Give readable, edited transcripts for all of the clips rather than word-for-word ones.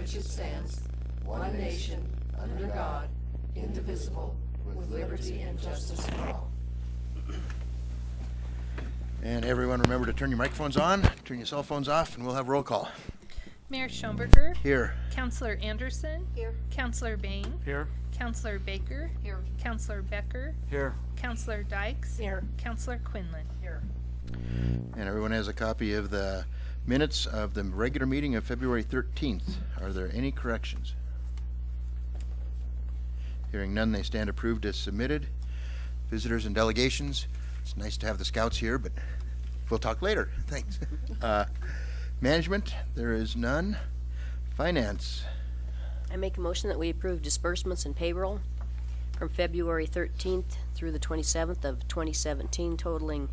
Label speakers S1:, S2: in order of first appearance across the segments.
S1: which it stands, one nation, under God, indivisible, with liberty and justice for all.
S2: And everyone remember to turn your microphones on, turn your cell phones off, and we'll have roll call.
S3: Mayor Schomburger.
S2: Here.
S3: Councilor Anderson.
S4: Here.
S3: Councilor Bain.
S5: Here.
S3: Councilor Baker.
S4: Here.
S3: Councilor Becker.
S5: Here.
S3: Councilor Dykes.
S4: Here.
S3: Councilor Quinlan.
S4: Here.
S2: And everyone has a copy of the minutes of the regular meeting of February 13th. Are there any corrections? Hearing none, they stand approved as submitted. Visitors and delegations. It's nice to have the scouts here, but we'll talk later. Thanks. Management, there is none. Finance.
S4: I make a motion that we approve disbursements and payroll from February 13th through the 27th of 2017 totaling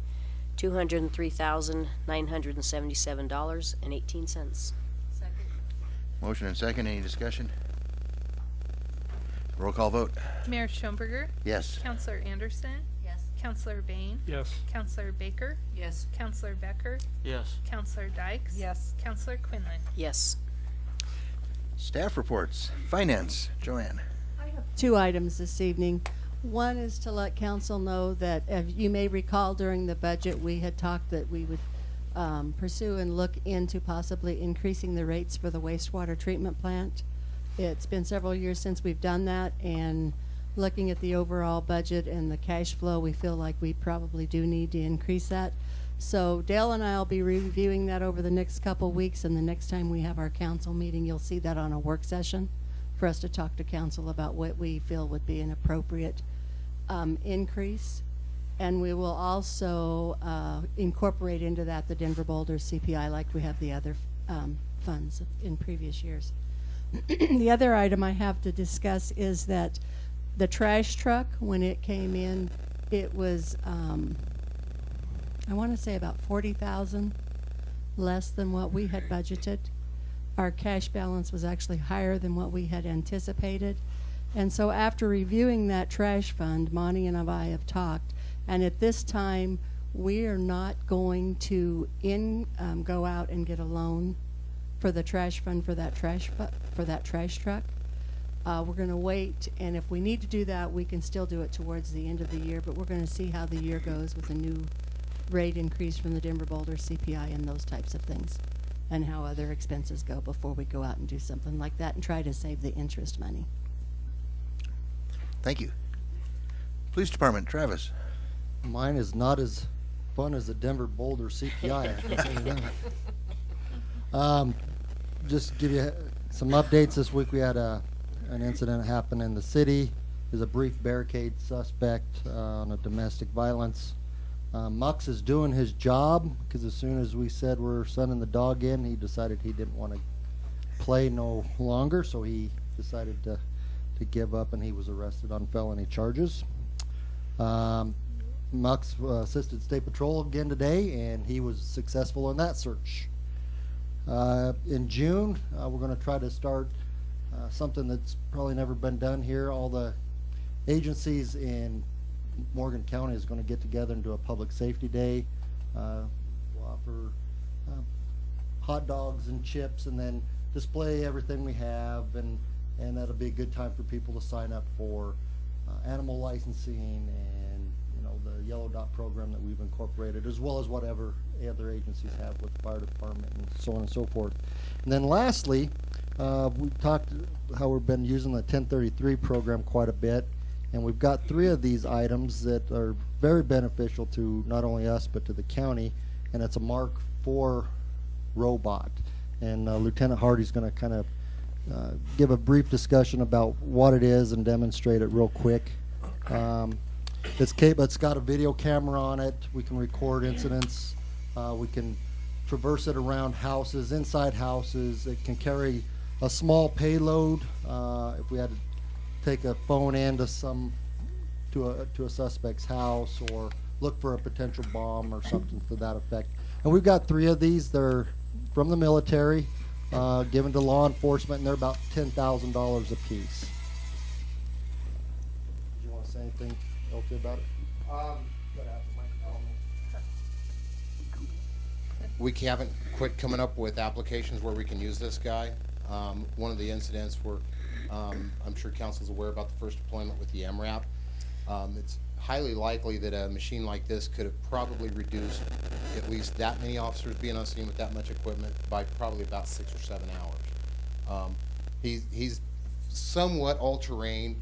S4: $203,977.18.
S1: Second.
S2: Motion and second. Any discussion? Roll call vote.
S3: Mayor Schomburger.
S2: Yes.
S3: Councilor Anderson.
S1: Yes.
S3: Councilor Bain.
S5: Yes.
S3: Councilor Baker.
S1: Yes.
S3: Councilor Becker.
S5: Yes.
S3: Councilor Dykes.
S4: Yes.
S3: Councilor Quinlan.
S4: Yes.
S2: Staff reports. Finance. Joanne.
S6: I have 2 items this evening. One is to let council know that, as you may recall, during the budget, we had talked that we would pursue and look into possibly increasing the rates for the wastewater treatment plant. It's been several years since we've done that, and looking at the overall budget and the cash flow, we feel like we probably do need to increase that. So Dale and I will be reviewing that over the next couple weeks, and the next time we have our council meeting, you'll see that on a work session for us to talk to council about what we feel would be an appropriate increase. And we will also incorporate into that the Denver Boulder CPI like we have the other funds in previous years. The other item I have to discuss is that the trash truck, when it came in, it was I want to say about $40,000 less than what we had budgeted. Our cash balance was actually higher than what we had anticipated. And so after reviewing that trash fund, Monty and I have talked, and at this time we are not going to go out and get a loan for the trash fund for that trash truck. We're going to wait, and if we need to do that, we can still do it towards the end of the year, but we're going to see how the year goes with a new rate increase from the Denver Boulder CPI and those types of things, and how other expenses go before we go out and do something like that and try to save the interest money.
S2: Thank you. Police Department. Travis.
S7: Mine is not as fun as the Denver Boulder CPI. I can tell you that. Just give you some updates. This week we had an incident happen in the city. There's a brief barricade suspect on a domestic violence. Mux is doing his job, because as soon as we said we're sending the dog in, he decided he didn't want to play no longer, so he decided to give up, and he was arrested on felony charges. Mux assisted State Patrol again today, and he was successful in that search. In June, we're going to try to start something that's probably never been done here. All the agencies in Morgan County is going to get together and do a public safety day. We'll offer hot dogs and chips, and then display everything we have, and that'll be a good time for people to sign up for animal licensing and the Yellow Dot program that we've incorporated, as well as whatever other agencies have with the fire department and so on and so forth. And then lastly, we talked how we've been using the 1033 program quite a bit, and we've got 3 of these items that are very beneficial to not only us but to the county, and it's a Mark IV robot. And Lieutenant Hardy's going to kind of give a brief discussion about what it is and demonstrate it real quick. It's got a video camera on it. We can record incidents. We can traverse it around houses, inside houses. It can carry a small payload. If we had to take a phone in to a suspect's house, or look for a potential bomb or something to that effect. And we've got 3 of these. They're from the military, given to law enforcement, and they're about $10,000 a piece. Do you want to say anything else about it?
S8: We haven't quit coming up with applications where we can use this guy.
S5: One of the incidents where I'm sure council's aware about the first deployment with the MRAP. It's highly likely that a machine like this could have probably reduced at least that many officers being on scene with that much equipment by probably about 6 or 7 hours. He's somewhat all-terrain.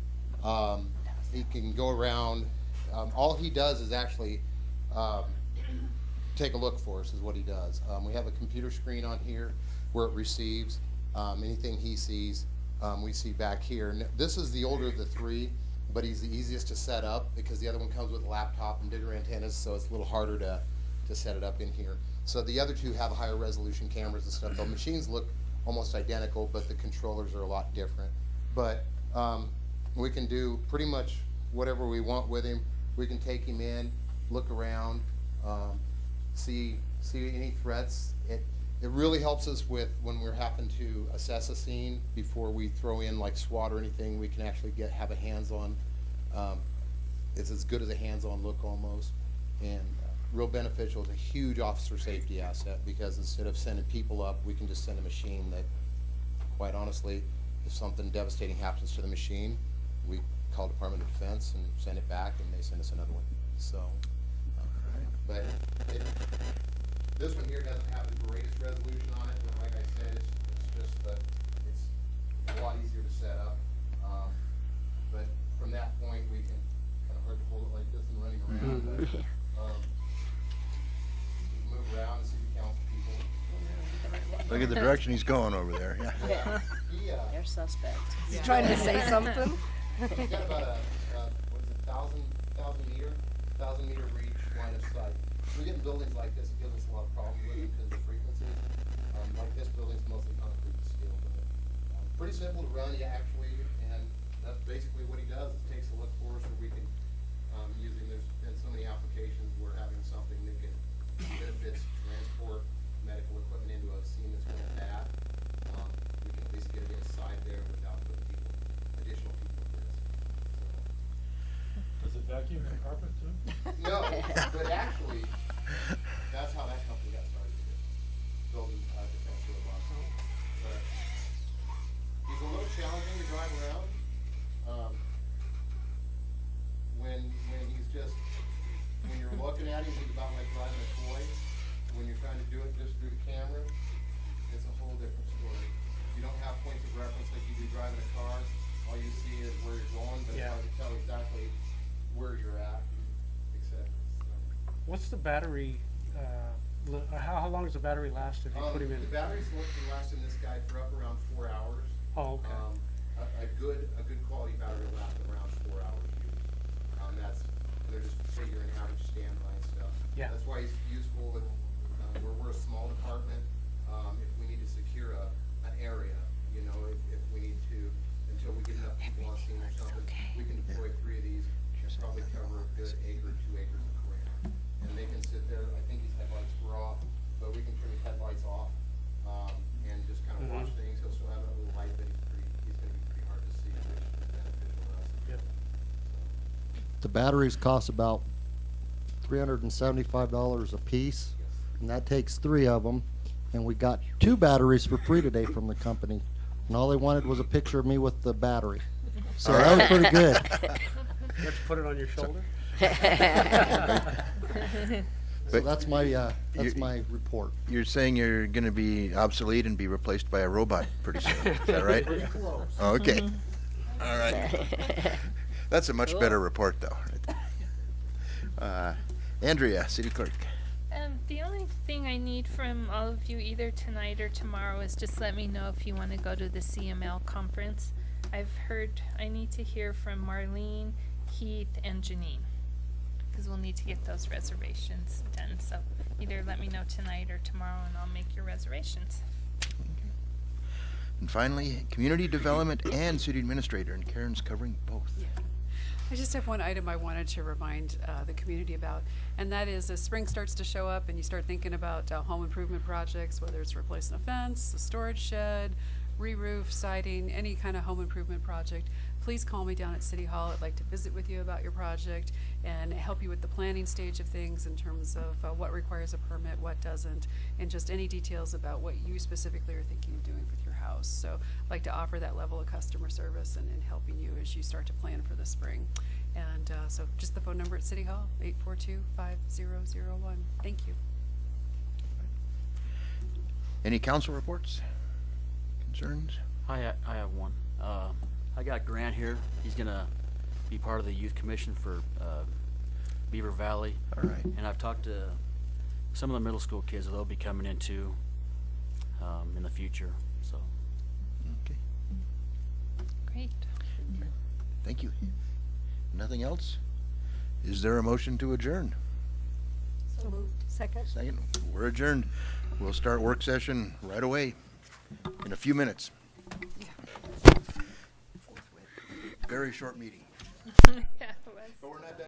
S5: He can go around. All he does is actually take a look for us is what he does. We have a computer screen on here where it receives anything he sees. We see back here. And this is the older of the three, but he's the easiest to set up because the other one comes with a laptop and bigger antennas, so it's a little harder to set it up in here. So the other two have higher resolution cameras and stuff. The machines look almost identical, but the controllers are a lot different. But we can do pretty much whatever we want with him. We can take him in, look around, see any threats. It really helps us with when we're having to assess a scene before we throw in like SWAT or anything. We can actually have a hands-on. It's as good as a hands-on look almost, and real beneficial. It's a huge officer safety asset because instead of sending people up, we can just send a machine that, quite honestly, if something devastating happens to the machine, we call Department of Defense and send it back, and they send us another one. So, but this one here doesn't have the greatest resolution on it, but like I said, it's a lot easier to set up. But from that point, we can kind of hard to hold it like this and running around. But, move around and see the council people.
S2: Look at the direction he's going over there, yeah.
S4: They're suspect.
S1: He's trying to say something?
S5: He's got about what is it, 1,000 meter reach line of sight. We get in buildings like this, it gives us a lot of problems with it because of the frequency. Like this building's mostly concrete and steel, but pretty simple to run, actually, and that's basically what he does. It takes a look for us, or we can using. There's been so many applications where having something that can benefits transport medical equipment into a scene that's really bad. We can at least get it inside there without putting additional people at risk.
S8: Does it vacuum and carpet too?
S5: No, but actually, that's how that company got started, building defense robots. But he's a little challenging to drive around. When you're looking at him, he's about like driving a toy. When you're trying to do it just through the camera, it's a whole different story. You don't have points of reference like you do driving a car. All you see is where you're going, but it's hard to tell exactly where you're at, etc. So.
S9: What's the battery, how long does the battery last if you put him in?
S5: The battery's looking to last in this guy for up around 4 hours.
S9: Oh, okay.
S5: A good quality battery will last around 4 hours use. They're just figuring average standby and stuff.
S9: Yeah.
S5: That's why he's useful if we're a small department. If we need to secure an area, you know, if we need to, until we get enough people on scene or something, we can deploy 3 of these and probably cover a good 1 or 2 acres of ground. And they can sit there. I think his headlights were off, but we can turn his headlights off and just kind of watch things. He'll still have that little light, but he's going to be pretty hard to see, which is beneficial to us.
S9: Yep.
S7: The batteries cost about $375 a piece, and that takes 3 of them. And we got 2 batteries for free today from the company, and all they wanted was a picture of me with the battery. So that was pretty good.
S9: You have to put it on your shoulder?
S7: So that's my report.
S2: You're saying you're going to be obsolete and be replaced by a robot pretty soon, is that right? Oh, okay. All right. That's a much better report, though. Andrea, City Clerk.
S3: The only thing I need from all of you either tonight or tomorrow is just let me know if you want to go to the CML conference. I've heard I need to hear from Marlene, Heath, and Janine, because we'll need to get those reservations done. So either let me know tonight or tomorrow and I'll make your reservations.
S2: And finally, Community Development and City Administrator, and Karen's covering both.
S10: I just have one item I wanted to remind the community about, and that is as spring starts to show up and you start thinking about home improvement projects, whether it's replacing a fence, a storage shed, re-roof, siding, any kind of home improvement project, please call me down at City Hall. I'd like to visit with you about your project and help you with the planning stage of things in terms of what requires a permit, what doesn't, and just any details about what you specifically are thinking of doing with your house. house. So I'd like to offer that level of customer service and in helping you as you start to plan for the spring. And so just the phone number at City Hall, 842-5001. Thank you.
S2: Any council reports? Concerns?
S8: I have one. I got Grant here. He's gonna be part of the youth commission for Beaver Valley.
S2: All right.
S8: And I've talked to some of the middle school kids that they'll be coming into in the future. So
S2: Okay.
S3: Great.
S2: Thank you. Nothing else? Is there a motion to adjourn?
S1: So moved. Second.
S2: Second. We're adjourned. We'll start work session right away in a few minutes. Very short meeting.
S3: Yeah, it was.
S2: But we're not done.